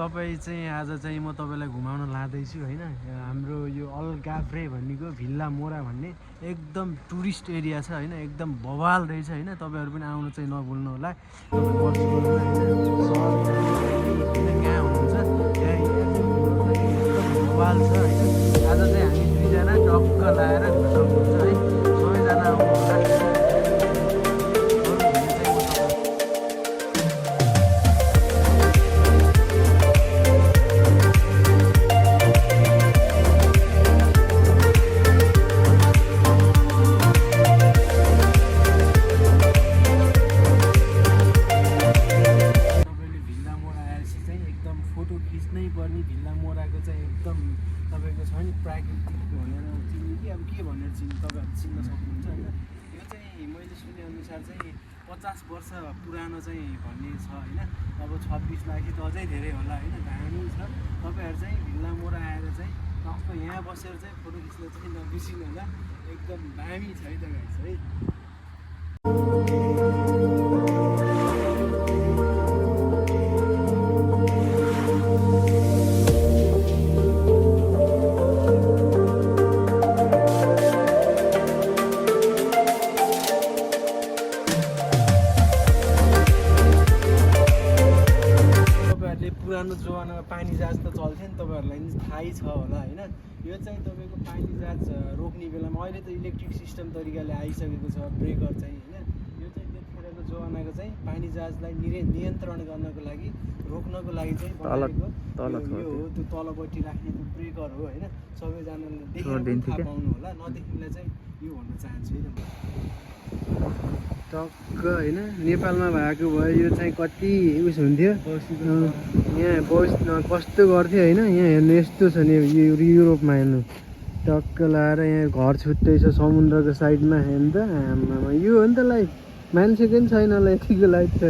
तपाईँ चाहिँ आज चाहिँ म तपाईँलाई घुमाउन लाँदैछु होइन। हाम्रो यो अलगाफ्रे भन्नेको भिल्ला मोरा भन्ने एकदम टुरिस्ट एरिया छ होइन, एकदम बवाल रहेछ होइन। तपाईँहरू पनि आउनु चाहिँ नभुल्नु होला। कहाँ हुनुहुन्छ त्यहाँ एकदम बवाल छ होइन। आज चाहिँ हामी दुईजना टक्क लाएर घुम्न सक्नुहुन्छ है। सबैजना आउनु होला। फोटो खिच्नै पर्ने भिल्ला मोराको चाहिँ एकदम तपाईँको छ नि प्राकृतिक भनेर चिन्ने कि अब के भनेर तपाईँहरू चिन्न सक्नुहुन्छ होइन। यो चाहिँ मैले सुनेअनुसार चाहिँ 50 वर्ष पुरानो चाहिँ भन्ने छ होइन। अब 26 लाख त अझै धेरै होला होइन। दामी छ। तपाईँहरू चाहिँ भिल्ला मोरा आएर चाहिँ टक्क यहाँ बसेर चाहिँ फोटो खिच्न चाहिँ नबिर्सिनु होला। एकदम दामी छ है तपाईँहरू चाहिँ। पुरानो जमानामा पानी जहाज त चल्थ्यो नि, तपाईँहरूलाई थाहै छ होला होइन। यो चाहिँ तपाईँको पानी जहाज रोक्ने बेलामा अहिले त इलेक्ट्रिक सिस्टम तरिकाले आइसकेको छ ब्रेकर चाहिँ होइन। यो चाहिँ त्यतिखेरको जमानाको चाहिँ पानी जहाजलाई नियन्त्रण गर्नको लागि रोक्नको लागि चाहिँ बनाएको यो हो। त्यो तलपट्टि राख्ने त्यो ब्रेकर हो होइन। सबैजनाले देखेर थाहा पाउनु होला, नदेखिलाई चाहिँ यो भन्न चाहन्छु है त। टक्क होइन नेपालमा भएको भए यो चाहिँ कति उस हुन्थ्यो यहाँ बस्न कस्तो गर्थ्यो होइन। यहाँ हेर्नु यस्तो छ नि युरोपमा हेर्नु टक्क लाएर यहाँ घर छुट्टै छ समुद्रको साइडमा हेर्नु त। आमामा यो हो नि त लाइफ, मान्छेको पनि छैन होला यतिको लाइफ छ।